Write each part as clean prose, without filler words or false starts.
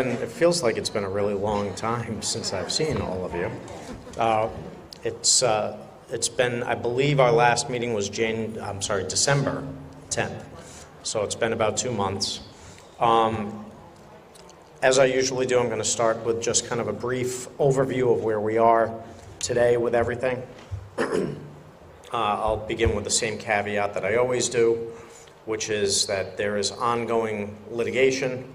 And it feels like it's been a really long time since I've seen all of you. It's been, I believe our last meeting was December 10th. So it's been about 2 months. As I usually do, I'm going to start with just kind of a brief overview of where we are today with everything. I'll begin with the same caveat that I always do, which is that there is ongoing litigation.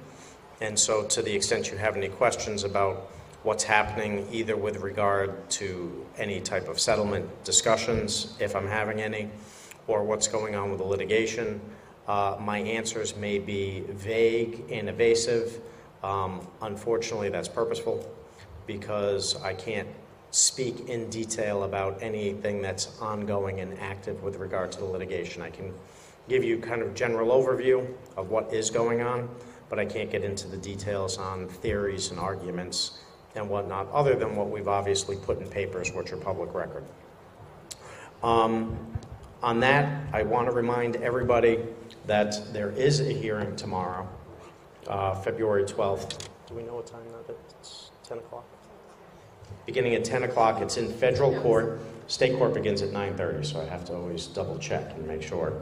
And so to the extent you have any questions about what's happening, either with regard to any type of settlement discussions, if I'm having any, or what's going on with the litigation, my answers may be vague and evasive. Unfortunately, that's purposeful because I can't speak in detail about anything that's ongoing and active with regard to the litigation. I can give you kind of general overview of what is going on, but I can't get into the details on theories and arguments and whatnot, other than what we've obviously put in papers, which are public record. On that, I want to remind everybody that there is a hearing tomorrow, February 12th. Do we know what time that is? It's 10 o'clock? Beginning at 10 o'clock. It's in federal court. State court begins at 9:30, so I have to always double check and make sure.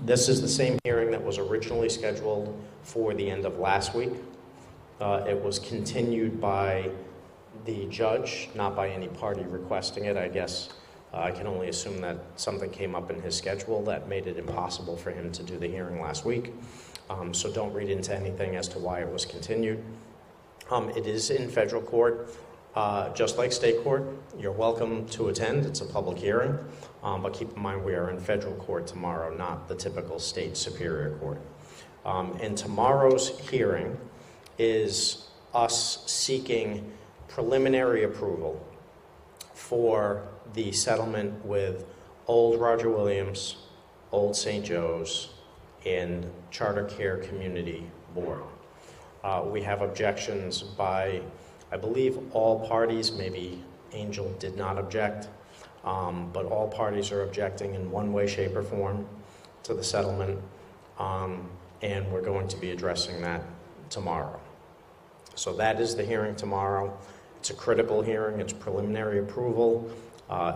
This is the same hearing that was originally scheduled for the end of last week. It was continued by the judge, not by any party requesting it. I guess I can only assume that something came up in his schedule that made it impossible for him to do the hearing last week. So don't read into anything as to why it was continued. It is in federal court. Just like state court, you're welcome to attend. It's a public hearing, but keep in mind we are in federal court tomorrow, not the typical state superior court. And tomorrow's hearing is us seeking preliminary approval for the settlement with Old Roger Williams, Old St. Joe's, and Charter Care Community Board. We have objections by, I believe, all parties. Maybe Angel did not object, but all parties are objecting in one way, shape, or form to the settlement, and we're going to be addressing that tomorrow. So that is the hearing tomorrow. It's a critical hearing. It's preliminary approval.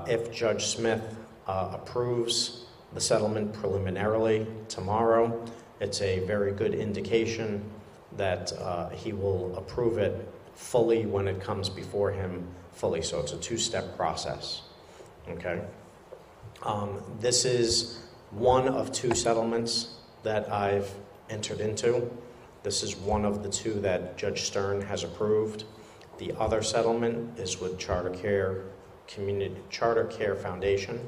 If Judge Smith approves the settlement preliminarily tomorrow, it's a very good indication that he will approve it fully when it comes before him fully. So it's a two-step process, okay? This is one of two settlements that I've entered into. This is one of the two that Judge Stern has approved. The other settlement is with Charter Care Foundation.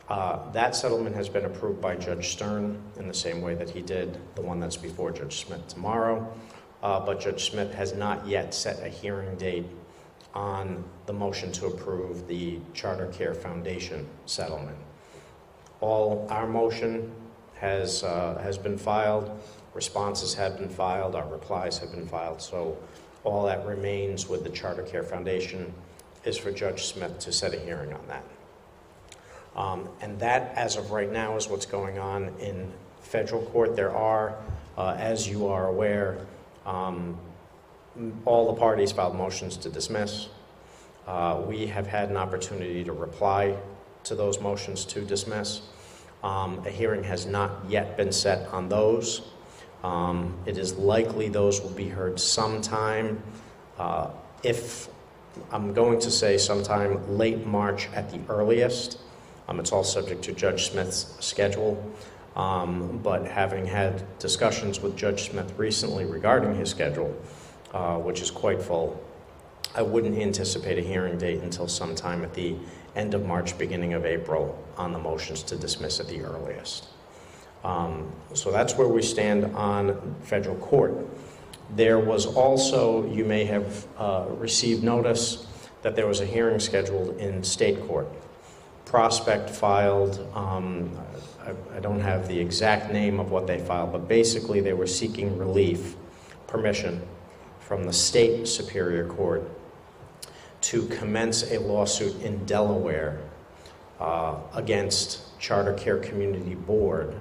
That settlement has been approved by Judge Stern in the same way that he did the one that's before Judge Smith tomorrow. But Judge Smith has not yet set a hearing date on the motion to approve the Charter Care Foundation settlement. Our motion has been filed, responses have been filed, our replies have been filed, so all that remains with the Charter Care Foundation is for Judge Smith to set a hearing on that. And that, as of right now, is what's going on in federal court. There are, as you are aware, all the parties filed motions to dismiss. We have had an opportunity to reply to those motions to dismiss. A hearing has not yet been set on those. It is likely those will be heard sometime, if I'm going to say sometime late March at the earliest. It's all subject to Judge Smith's schedule. But having had discussions with Judge Smith recently regarding his schedule, which is quite full, I wouldn't anticipate a hearing date until sometime at the end of March, beginning of April on the motions to dismiss at the earliest. So that's where we stand on federal court. There was also, you may have received notice that there was a hearing scheduled in state court. Prospect filed, I don't have the exact name of what they filed, but basically they were seeking relief, permission from the state superior court to commence a lawsuit in Delaware against Charter Care Community Board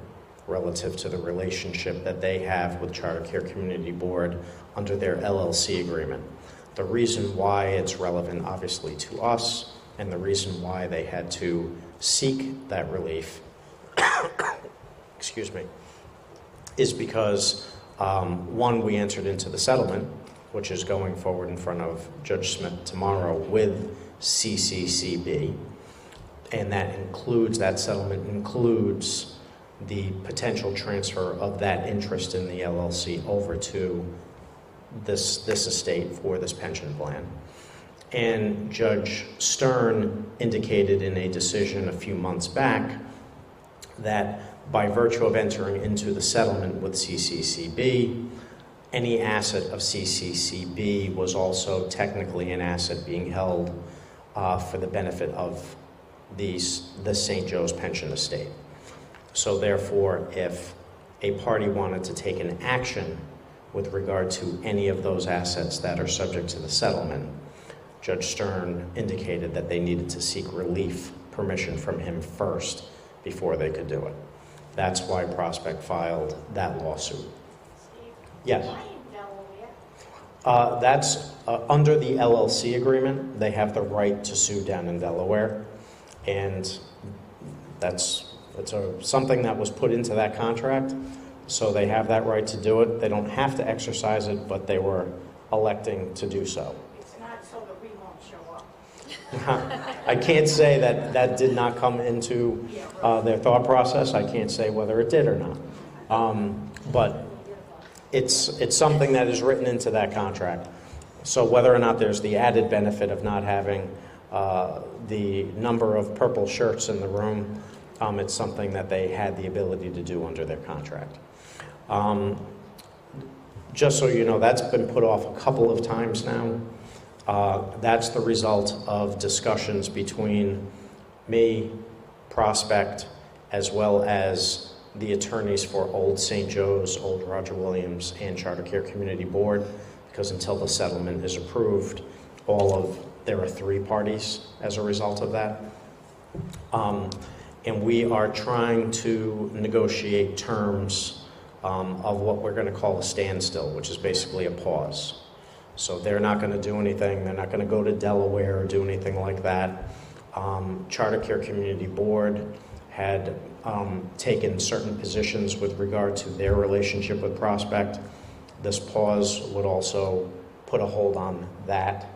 relative to the relationship that they have with Charter Care Community Board under their LLC agreement. The reason why it's relevant, obviously, to us, and the reason why they had to seek that relief, excuse me, is because, one, we entered into the settlement, which is going forward in front of Judge Smith tomorrow with CCCB, and that settlement includes the potential transfer of that interest in the LLC over to this estate for this pension plan. And Judge Stern indicated in a decision a few months back that by virtue of entering into the settlement with CCCB, any asset of CCCB was also technically an asset being held for the benefit of the St. Joe's pension estate. So therefore, if a party wanted to take an action with regard to any of those assets that are subject to the settlement, Judge Stern indicated that they needed to seek relief permission from him first before they could do it. That's why Prospect filed that lawsuit. Yes. Why in Delaware? That's under the LLC agreement. They have the right to sue down in Delaware, and it's something that was put into that contract. So they have that right to do it. They don't have to exercise it, but they were electing to do so. It's not so that we won't show up. I can't say that did not come into their thought process. I can't say whether it did or not. But it's something that is written into that contract. So whether or not there's the added benefit of not having the number of purple shirts in the room, it's something that they had the ability to do under their contract. Just so you know, that's been put off a couple of times now. That's the result of discussions between me, Prospect, as well as the attorneys for Old St. Joe's, Old Roger Williams, and Charter Care Community Board, because until the settlement is approved, there are 3 parties as a result of that. And we are trying to negotiate terms of what we're going to call a standstill, which is basically a pause. So they're not going to do anything. They're not going to go to Delaware or do anything like that. Charter Care Community Board had taken certain positions with regard to their relationship with Prospect. This pause would also put a hold on that,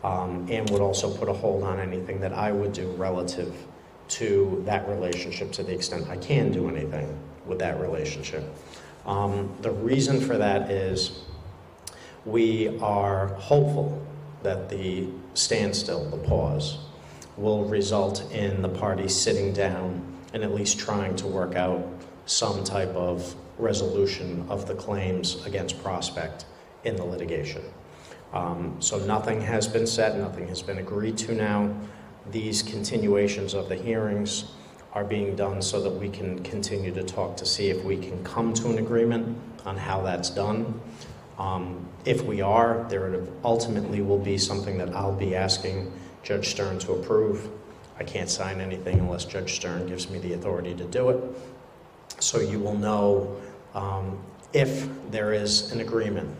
and would also put a hold on anything that I would do relative to that relationship, to the extent I can do anything with that relationship. The reason for that is we are hopeful that the standstill, the pause, will result in the parties sitting down and at least trying to work out some type of resolution of the claims against Prospect in the litigation. So nothing has been said, nothing has been agreed to now. These continuations of the hearings are being done so that we can continue to talk to see if we can come to an agreement on how that's done. If we are, there ultimately will be something that I'll be asking Judge Stern to approve. I can't sign anything unless Judge Stern gives me the authority to do it. So you will know if there is an agreement,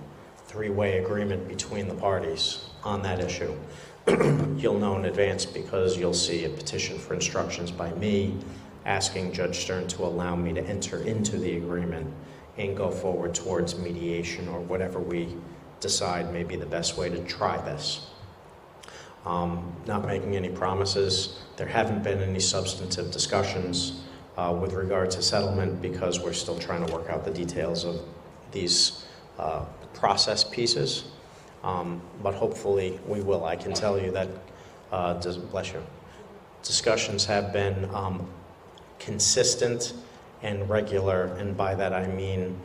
3-way agreement between the parties on that issue. You'll know in advance because you'll see a petition for instructions by me asking Judge Stern to allow me to enter into the agreement and go forward towards mediation or whatever we decide may be the best way to try this. Not making any promises. There haven't been any substantive discussions with regard to settlement because we're still trying to work out the details of these process pieces. But hopefully we will. I can tell you that, bless you, discussions have been consistent and regular, and by that I mean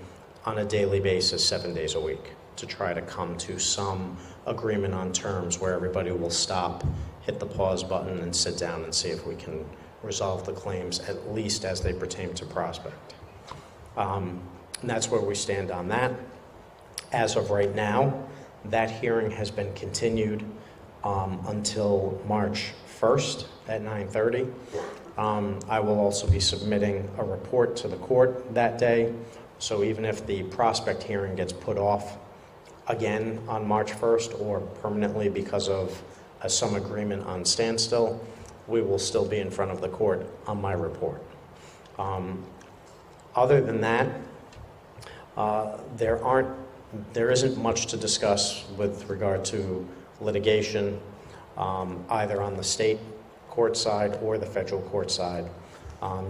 on a daily basis, 7 days a week, to try to come to some agreement on terms where everybody will stop, hit the pause button, and sit down and see if we can resolve the claims, at least as they pertain to Prospect. And that's where we stand on that. As of right now, that hearing has been continued until March 1st at 9:30. I will also be submitting a report to the court that day. So even if the Prospect hearing gets put off again on March 1st or permanently because of some agreement on standstill, we will still be in front of the court on my report. Other than that, there isn't much to discuss with regard to litigation, either on the state court side or the federal court side.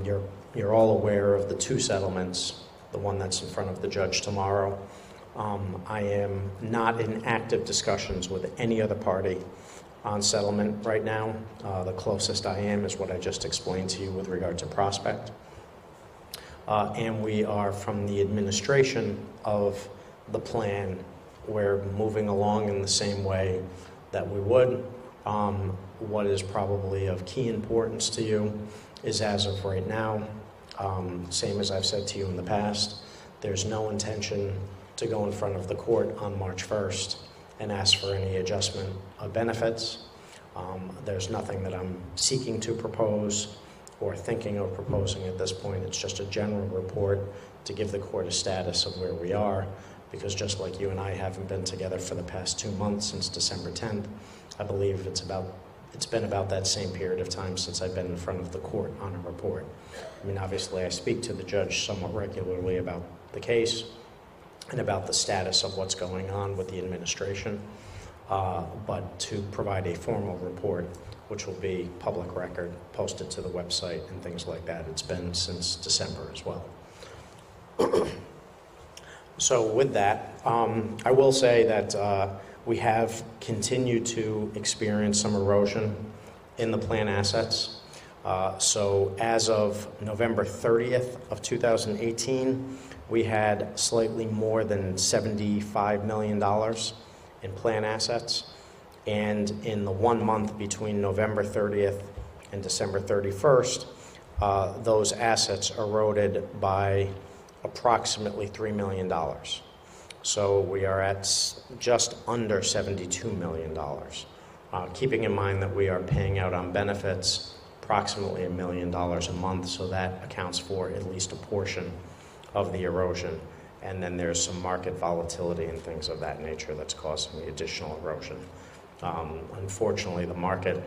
You're all aware of the two settlements, the one that's in front of the judge tomorrow. I am not in active discussions with any other party on settlement right now. The closest I am is what I just explained to you with regard to Prospect. And we are, from the administration of the plan, we're moving along in the same way that we would. What is probably of key importance to you is, as of right now, same as I've said to you in the past, there's no intention to go in front of the court on March 1st and ask for any adjustment of benefits. There's nothing that I'm seeking to propose or thinking of proposing at this point. It's just a general report to give the court a status of where we are, because just like you and I haven't been together for the past 2 months since December 10th, I believe it's been about that same period of time since I've been in front of the court on a report. I mean, obviously I speak to the judge somewhat regularly about the case and about the status of what's going on with the administration, but to provide a formal report, which will be public record, posted to the website and things like that. It's been since December as well. So with that, I will say that we have continued to experience some erosion in the plan assets. So as of November 30th of 2018, we had slightly more than $75 million in plan assets. And in the 1 month between November 30th and December 31st, those assets eroded by approximately $3 million. So we are at just under $72 million. Keeping in mind that we are paying out on benefits approximately $1 million a month, so that accounts for at least a portion of the erosion. And then there's some market volatility and things of that nature that's causing the additional erosion. Unfortunately, the market,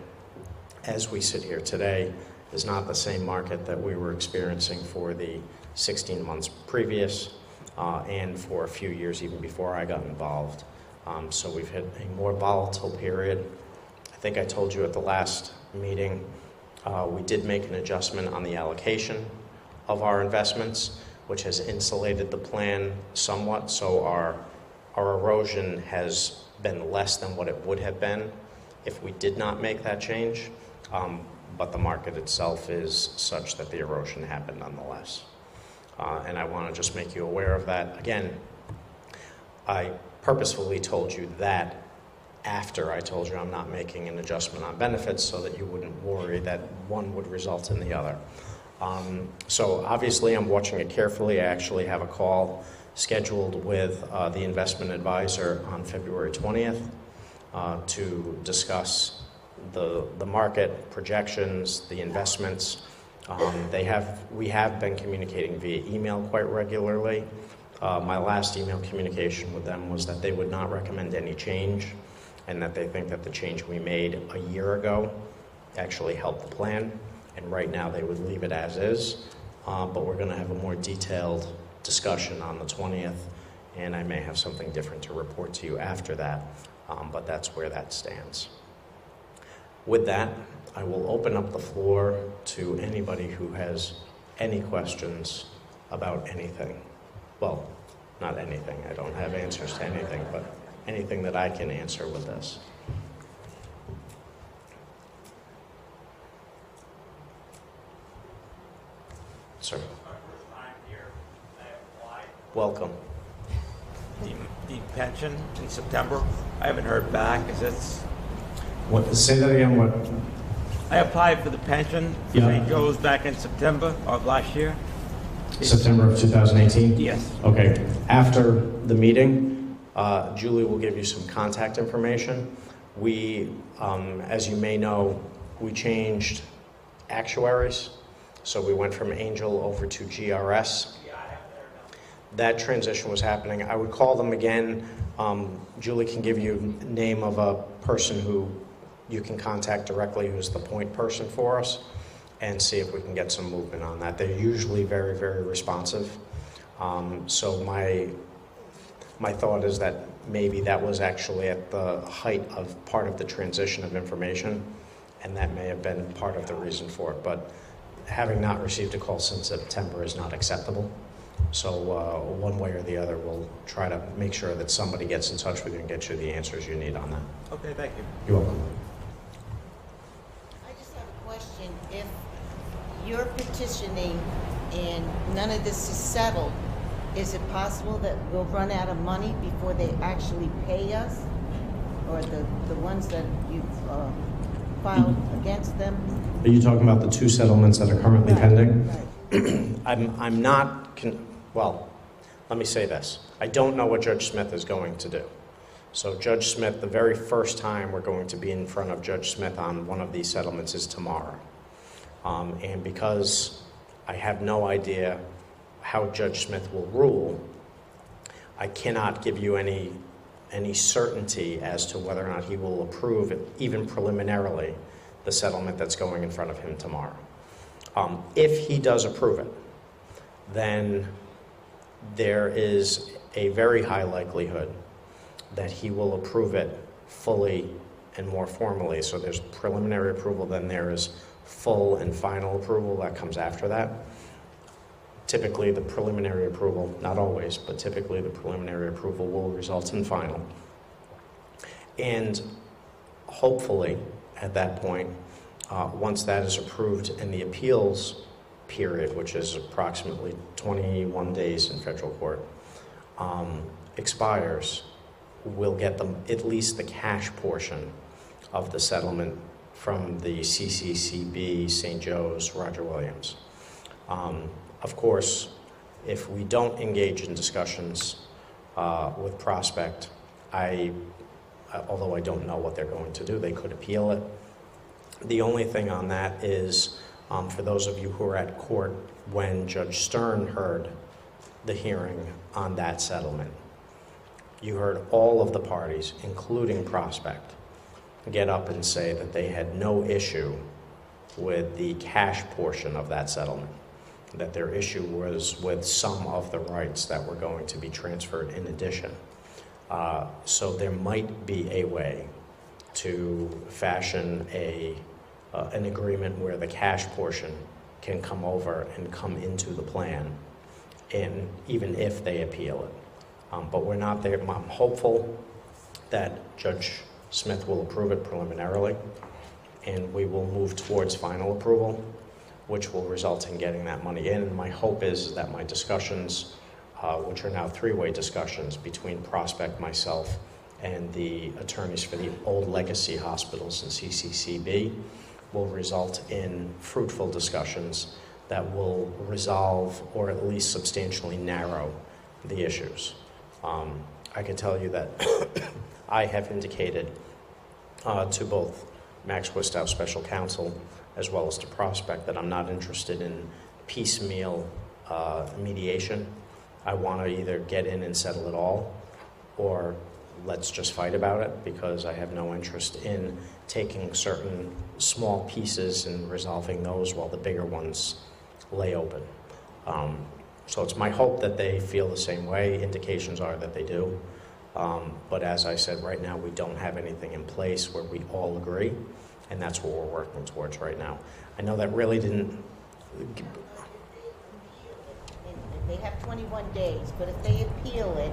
as we sit here today, is not the same market that we were experiencing for the 16 months previous and for a few years even before I got involved. So we've hit a more volatile period. I think I told you at the last meeting, we did make an adjustment on the allocation of our investments, which has insulated the plan somewhat. So our erosion has been less than what it would have been if we did not make that change. But the market itself is such that the erosion happened nonetheless. And I want to just make you aware of that. Again, I purposefully told you that after I told you I'm not making an adjustment on benefits, so that you wouldn't worry that one would result in the other. So obviously I'm watching it carefully. I actually have a call scheduled with the investment advisor on February 20th to discuss the market projections, the investments. We have been communicating via email quite regularly. My last email communication with them was that they would not recommend any change, and that they think that the change we made a year ago actually helped the plan, and right now they would leave it as is. But we're going to have a more detailed discussion on the 20th, and I may have something different to report to you after that, but that's where that stands. With that, I will open up the floor to anybody who has any questions about anything. Well, not anything. I don't have answers to anything, but anything that I can answer with this. Sir. Welcome. The pension in September, I haven't heard back. Is it? What? Say that again. What? I applied for the pension for St. Joe's back in September of last year. September of 2018? Yes. Okay. After the meeting, Julie will give you some contact information. We, as you may know, we changed actuaries. So we went from Angel over to GRS. that transition was happening. I would call them again. Julie can give you a name of a person who you can contact directly, who's the point person for us, and see if we can get some movement on that. They're usually very, very responsive. So my thought is that maybe that was actually at the height of part of the transition of information, and that may have been part of the reason for it. But having not received a call since September is not acceptable. So one way or the other, we'll try to make sure that somebody gets in touch with you and get you the answers you need on that. Okay, thank you. You're welcome. I just have a question. If you're petitioning and none of this is settled, is it possible that we'll run out of money before they actually pay us? Or the ones that you've filed against them? Are you talking about the two settlements that are currently pending? Right. I'm not, well, let me say this. I don't know what Judge Smith is going to do. So Judge Smith, the very first time we're going to be in front of Judge Smith on one of these settlements is tomorrow. And because I have no idea how Judge Smith will rule, I cannot give you any certainty as to whether or not he will approve, even preliminarily, the settlement that's going in front of him tomorrow. If he does approve it, then there is a very high likelihood that he will approve it fully and more formally. So there's preliminary approval, then there is full and final approval that comes after that. Typically the preliminary approval, not always, but typically the preliminary approval will result in final. And hopefully at that point, once that is approved and the appeals period, which is approximately 21 days in federal court, expires, we'll get them at least the cash portion of the settlement from the CCCB, St. Joe's, Roger Williams. Of course, if we don't engage in discussions with Prospect, although I don't know what they're going to do, they could appeal it. The only thing on that is, for those of you who are at court when Judge Stern heard the hearing on that settlement, you heard all of the parties, including Prospect, get up and say that they had no issue with the cash portion of that settlement, that their issue was with some of the rights that were going to be transferred in addition. So there might be a way to fashion an agreement where the cash portion can come over and come into the plan, and even if they appeal it. But we're not there. I'm hopeful that Judge Smith will approve it preliminarily, and we will move towards final approval, which will result in getting that money in. And my hope is that my discussions, which are now three-way discussions between Prospect, myself, and the attorneys for the old legacy hospitals in CCCB, will result in fruitful discussions that will resolve or at least substantially narrow the issues. I can tell you that I have indicated to both Max Wistow, special counsel, as well as to Prospect, that I'm not interested in piecemeal mediation. I want to either get in and settle it all, or let's just fight about it, because I have no interest in taking certain small pieces and resolving those while the bigger ones lay open. So it's my hope that they feel the same way. Indications are that they do. But as I said, right now we don't have anything in place where we all agree, and that's what we're working towards right now. I know that really didn't... They have 21 days, but if they appeal it,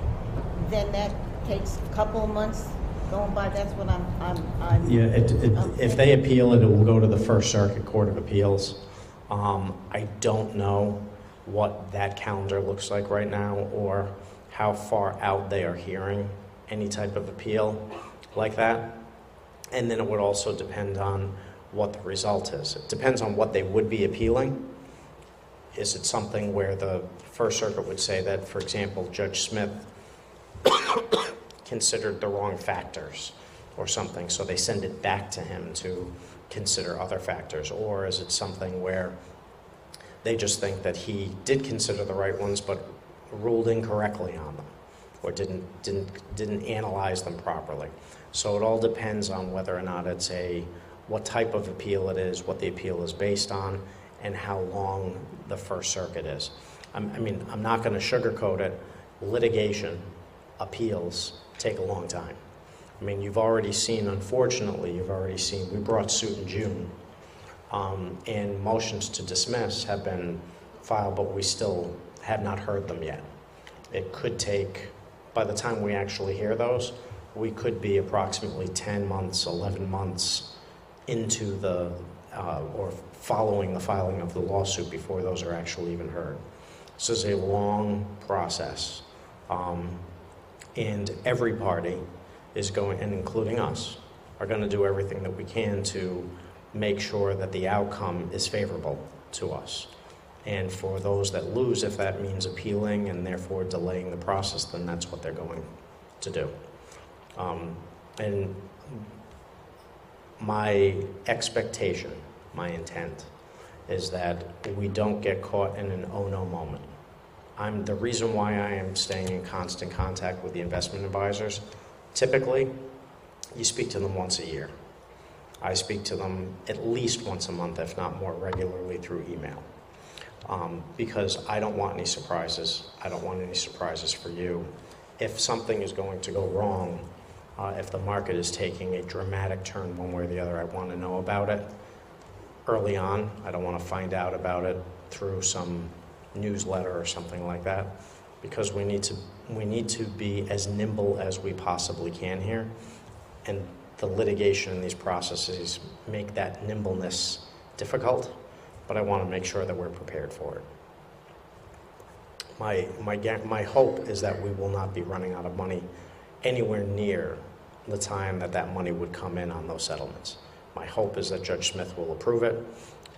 then that takes a couple of months going by. That's what I'm Yeah, if they appeal it, it will go to the First Circuit Court of Appeals. I don't know what that calendar looks like right now, or how far out they are hearing any type of appeal like that. And then it would also depend on what the result is. It depends on what they would be appealing. Is it something where the First Circuit would say that, for example, Judge Smith considered the wrong factors or something, so they send it back to him to consider other factors? Or is it something where they just think that he did consider the right ones, but ruled incorrectly on them or didn't analyze them properly. So it all depends on whether or not it's what type of appeal it is, what the appeal is based on, and how long the First Circuit is. I'm not going to sugarcoat it. Litigation, appeals take a long time. You've already seen, unfortunately, we brought suit in June, and motions to dismiss have been filed, but we still have not heard them yet. It could take, by the time we actually hear those, we could be approximately 10 months, 11 months into or following the filing of the lawsuit before those are actually even heard. This is a long process, and every party is going, and including us, are going to do everything that we can to make sure that the outcome is favorable to us. And for those that lose, if that means appealing and therefore delaying the process, then that's what they're going to do. And my expectation, my intent, is that we don't get caught in an oh no moment. The reason why I am staying in constant contact with the investment advisors, typically, you speak to them once a year. I speak to them at least once a month, if not more regularly through email. Because I don't want any surprises. I don't want any surprises for you. If something is going to go wrong, if the market is taking a dramatic turn one way or the other, I want to know about it early on. I don't want to find out about it through some newsletter or something like that, because we need to be as nimble as we possibly can here, and the litigation in these processes make that nimbleness difficult, but I want to make sure that we're prepared for it. My hope is that we will not be running out of money anywhere near the time that money would come in on those settlements. My hope is that Judge Smith will approve it,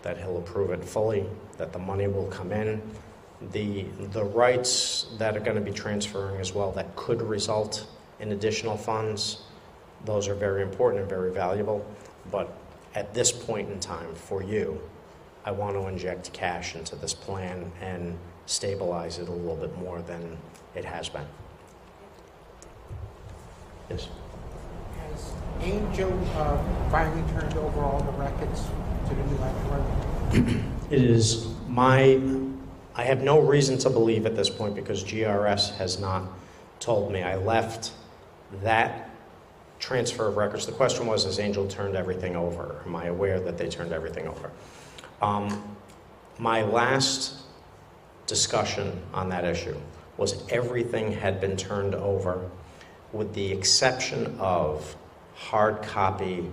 that he'll approve it fully, that the money will come in. The rights that are going to be transferring as well that could result in additional funds, those are very important and very valuable. But at this point in time, for you, I want to inject cash into this plan and stabilize it a little bit more than it has been. Yes? Has Angel finally turned over all the records to the new actuary? It is I have no reason to believe at this point, because GRS has not told me. I left that transfer of records. The question was, has Angel turned everything over? Am I aware that they turned everything over? My last discussion on that issue was everything had been turned over with the exception of hard copy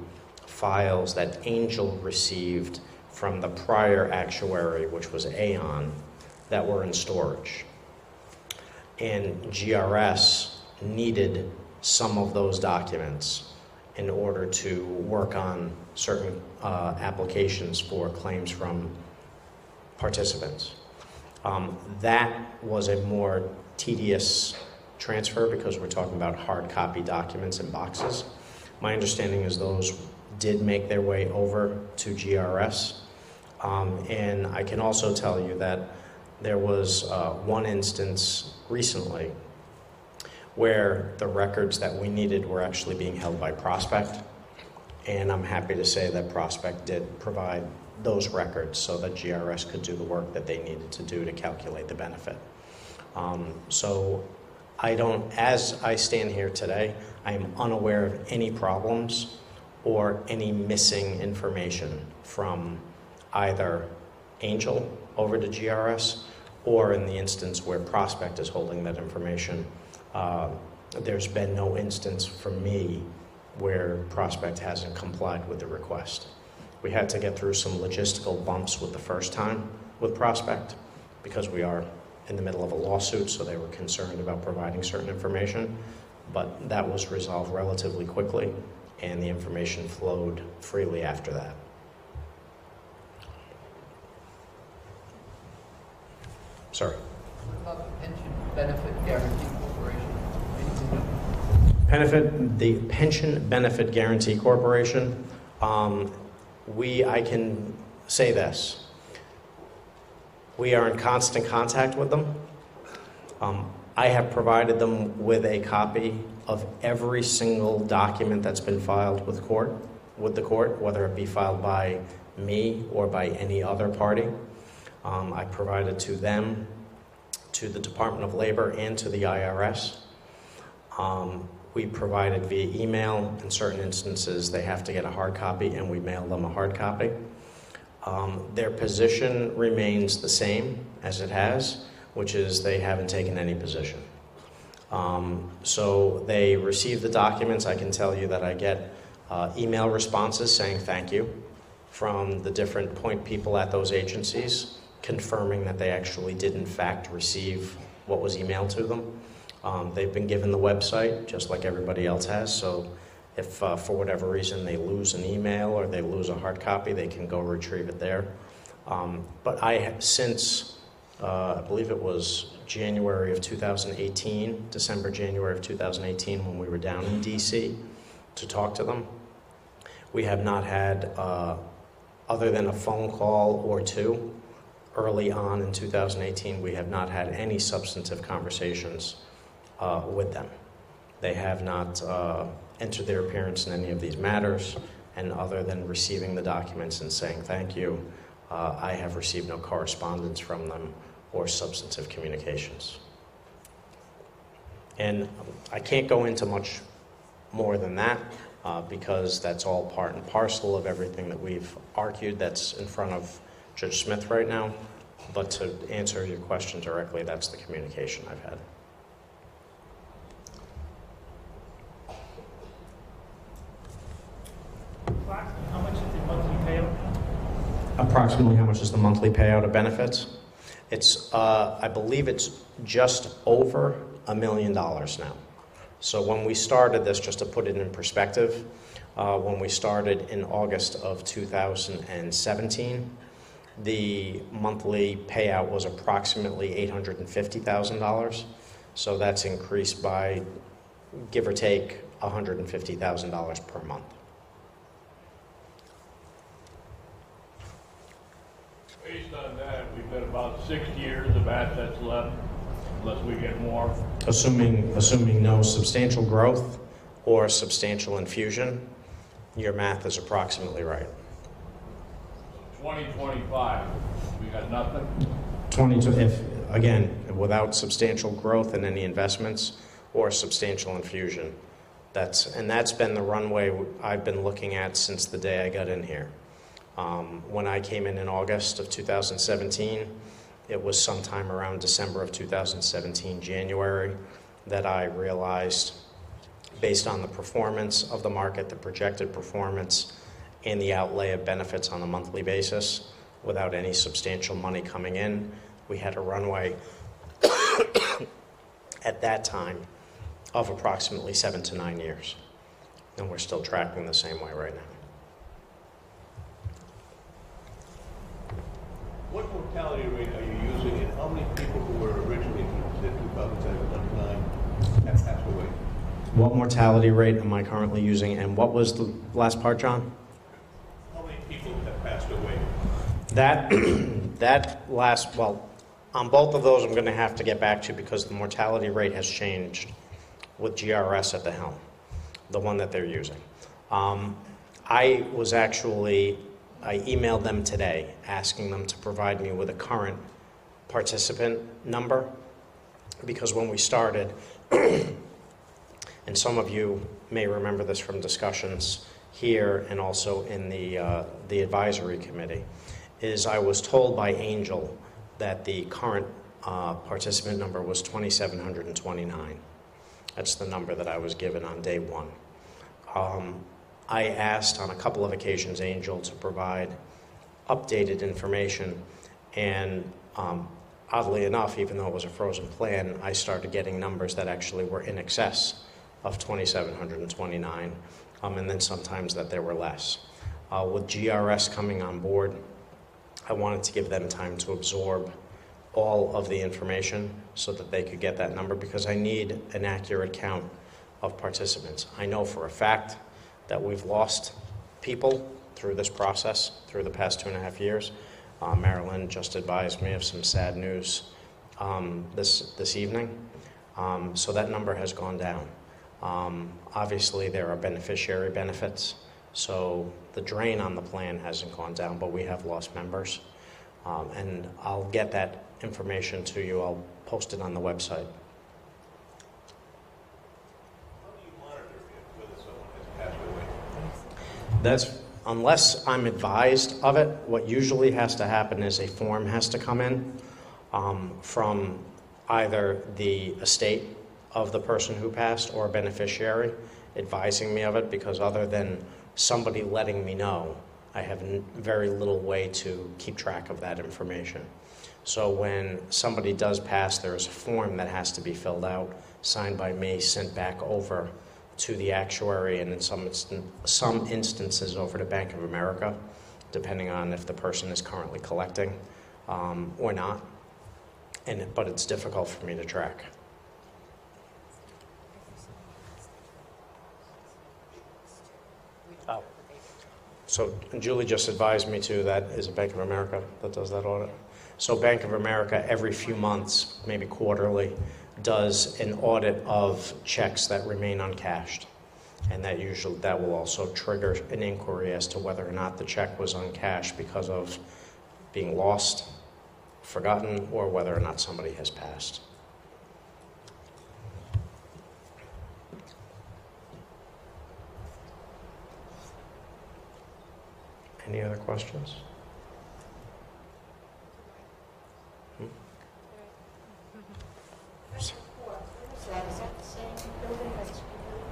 files that Angel received from the prior actuary, which was Aon, that were in storage. And GRS needed some of those documents in order to work on certain applications for claims from participants. That was a more tedious transfer because we're talking about hard copy documents in boxes. My understanding is those did make their way over to GRS. And I can also tell you that there was one instance recently where the records that we needed were actually being held by Prospect. And I'm happy to say that Prospect did provide those records so that GRS could do the work that they needed to do to calculate the benefit. So as I stand here today, I am unaware of any problems or any missing information from either Angel over to GRS, or in the instance where Prospect is holding that information, there's been no instance for me where Prospect hasn't complied with the request. We had to get through some logistical bumps with the first time with Prospect because we are in the middle of a lawsuit, so they were concerned about providing certain information, but that was resolved relatively quickly and the information flowed freely after that. Sorry. What about the Pension Benefit Guaranty Corporation? The Pension Benefit Guaranty Corporation, I can say this. We are in constant contact with them. I have provided them with a copy of every single document that's been filed with the court, whether it be filed by me or by any other party. I provided to them, to the Department of Labor, and to the IRS. We provided via email. In certain instances, they have to get a hard copy, and we mail them a hard copy. Their position remains the same as it has, which is they haven't taken any position. So they receive the documents. I can tell you that I get email responses saying thank you from the different point people at those agencies, confirming that they actually did in fact receive what was emailed to them. They've been given the website just like everybody else has, so if for whatever reason they lose an email or they lose a hard copy, they can go retrieve it there. But I have since, I believe it was January of 2018, December, January of 2018, when we were down in DC to talk to them, we have not had, other than a phone call or two early on in 2018, we have not had any substantive conversations with them. They have not entered their appearance in any of these matters, and other than receiving the documents and saying thank you, I have received no correspondence from them or substantive communications. And I can't go into much more than that because that's all part and parcel of everything that we've argued that's in front of Judge Smith right now. But to answer your question directly, that's the communication I've had. How much is the monthly payout? Approximately how much is the monthly payout of benefits? It's, I believe it's just over $1 million now. So when we started this, just to put it in perspective, when we started in August of 2017, the monthly payout was approximately $850,000. So that's increased by, give or take, $150,000 per month. Based on that, we've got about 6 years of assets left, unless we get more. Assuming no substantial growth or substantial infusion, your math is approximately right. 2025, we got nothing. 22, if again, without substantial growth in any investments or substantial infusion, that's been the runway I've been looking at since the day I got in here. When I came in August of 2017, it was sometime around December of 2017, January, that I realized, based on the performance of the market, the projected performance, and the outlay of benefits on a monthly basis, without any substantial money coming in, we had a runway at that time of approximately 7 to 9 years. And we're still tracking the same way right now. What mortality rate are you using, and how many people who were originally in 2007-09 have passed away? What mortality rate am I currently using, and what was the last part, John? How many people have passed away? That last, well, on both of those I'm going to have to get back to because the mortality rate has changed with GRS at the helm, the one that they're using. I emailed them today asking them to provide me with a current participant number because when we started, and some of you may remember this from discussions here and also in the advisory committee, is I was told by Angel that the current participant number was 2,729. That's the number that I was given on day one. I asked on a couple of occasions Angel to provide updated information, and oddly enough, even though it was a frozen plan, I started getting numbers that actually were in excess of 2,729, and then sometimes that there were less. With GRS coming on board, I wanted to give them time to absorb all of the information so that they could get that number because I need an accurate count of participants. I know for a fact that we've lost people through this process, through the past 2.5 years. Marilyn just advised me of some sad news this evening. So that number has gone down. Obviously, there are beneficiary benefits, so the drain on the plan hasn't gone down, but we have lost members. And I'll get that information to you. I'll post it on the website. How do you monitor whether someone has passed away? That's, unless I'm advised of it, what usually has to happen is a form has to come in from either the estate of the person who passed or a beneficiary advising me of it, because other than somebody letting me know, I have very little way to keep track of that information. So when somebody does pass, there is a form that has to be filled out, signed by me, sent back over to the actuary, and in some instances over to Bank of America, depending on if the person is currently collecting or not. But it's difficult for me to track. Oh. So Julie just advised me too, that is it Bank of America that does that audit? So Bank of America every few months, maybe quarterly, does an audit of checks that remain uncashed. And that will also trigger an inquiry as to whether or not the check was uncashed because of being lost, forgotten, or whether or not somebody has passed. Any other questions?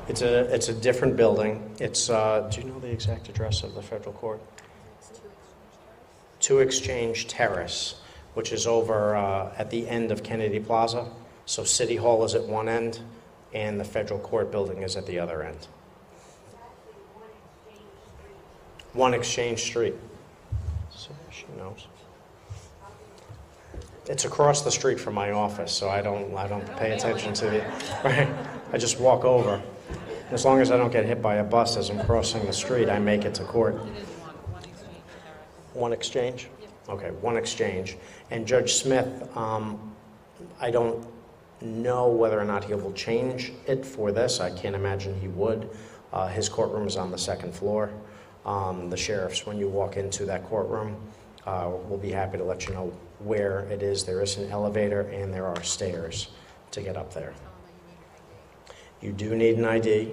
It's a different building. It's do you know the exact address of the federal court? 2 Exchange Terrace, which is over at the end of Kennedy Plaza. So City Hall is at one end, and the federal court building is at the other end. 1 Exchange Street. So she knows. It's across the street from my office, so I don't pay attention to it. Right? I just walk over. As long as I don't get hit by a bus as I'm crossing the street, I make it to court. 1 Exchange? Okay, 1 Exchange. And Judge Smith, I don't know whether or not he will change it for this. I can't imagine he would. His courtroom is on the 2nd floor. The sheriffs, when you walk into that courtroom, will be happy to let you know where it is. There is an elevator and there are stairs to get up there. You do need an ID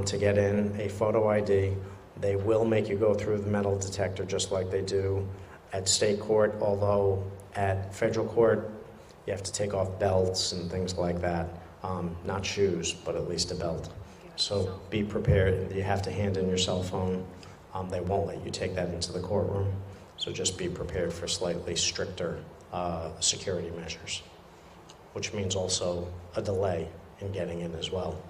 to get in, a photo ID. They will make you go through the metal detector just like they do at state court, although at federal court, you have to take off belts and things like that. Not shoes, but at least a belt. So be prepared. You have to hand in your cell phone. They won't let you take that into the courtroom. So just be prepared for slightly stricter security measures, which means also a delay in getting in as well.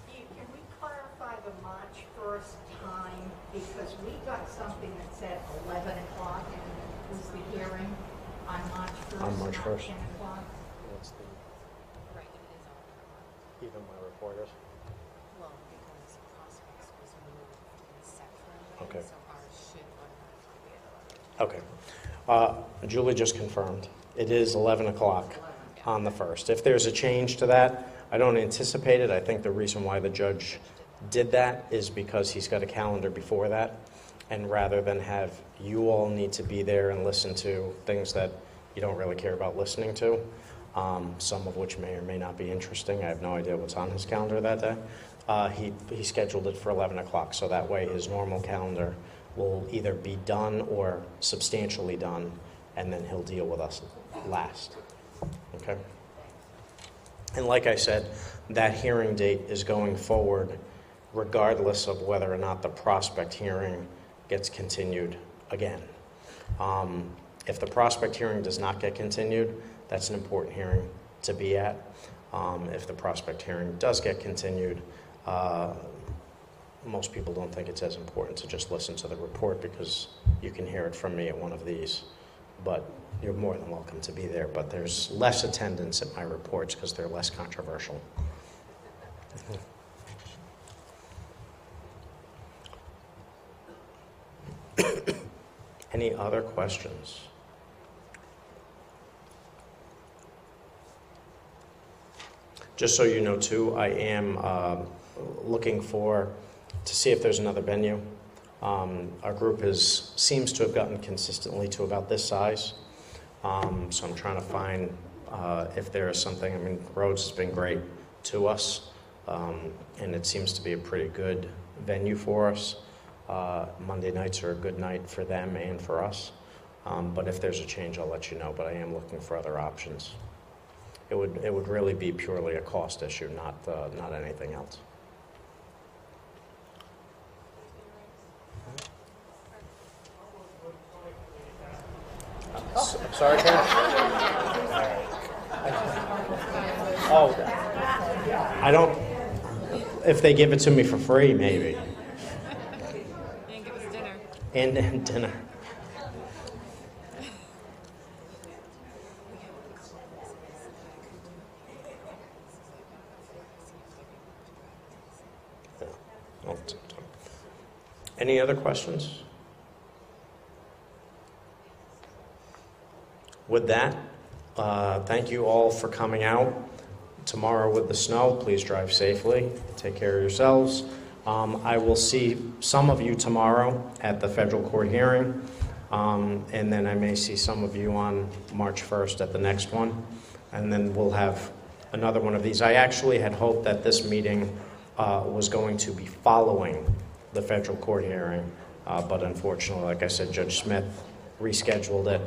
Can we clarify the March 1st time? Because we got something that said 11 o'clock was the hearing on March 1st. On March 1st. Not 10 o'clock. That's the, Right, it is on. even my reporters. Well, because Prospects was moved in September, Okay. so ours should automatically be at 11. Okay. Julie just confirmed. It is 11 o'clock on the 1st. If there's a change to that, I don't anticipate it. I think the reason why the judge did that is because he's got a calendar before that. And rather than have you all need to be there and listen to things that you don't really care about listening to, some of which may or may not be interesting. I have no idea what's on his calendar that day. He scheduled it for 11 o'clock, so that way his normal calendar will either be done or substantially done, and then he'll deal with us last. Okay? And like I said, that hearing date is going forward regardless of whether or not the Prospect hearing gets continued again. If the Prospect hearing does not get continued, that's an important hearing to be at. If the Prospect hearing does get continued, most people don't think it's as important to just listen to the report because you can hear it from me at one of these. But you're more than welcome to be there. But there's less attendance at my reports because they're less controversial. Any other questions? Just so you know, too, I am looking to see if there's another venue. Our group seems to have gotten consistently to about this size. So I'm trying to find if there is something. I mean, Rhodes has been great to us, and it seems to be a pretty good venue for us. Monday nights are a good night for them and for us. But if there's a change, I'll let you know. But I am looking for other options. It would really be purely a cost issue, not anything else. I'm sorry, Ken? Oh, I don't. If they give it to me for free, maybe. And give us dinner. And dinner. Any other questions? With that, thank you all for coming out. Tomorrow with the snow, please drive safely. Take care of yourselves. I will see some of you tomorrow at the federal court hearing, and then I may see some of you on March 1st at the next one, and then we'll have another one of these. I actually had hoped that this meeting was going to be following the federal court hearing, but unfortunately, like I said, Judge Smith rescheduled it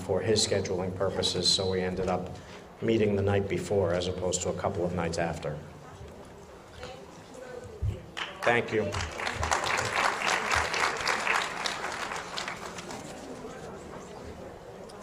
for his scheduling purposes, so we ended up meeting the night before as opposed to a couple of nights after. Thank you.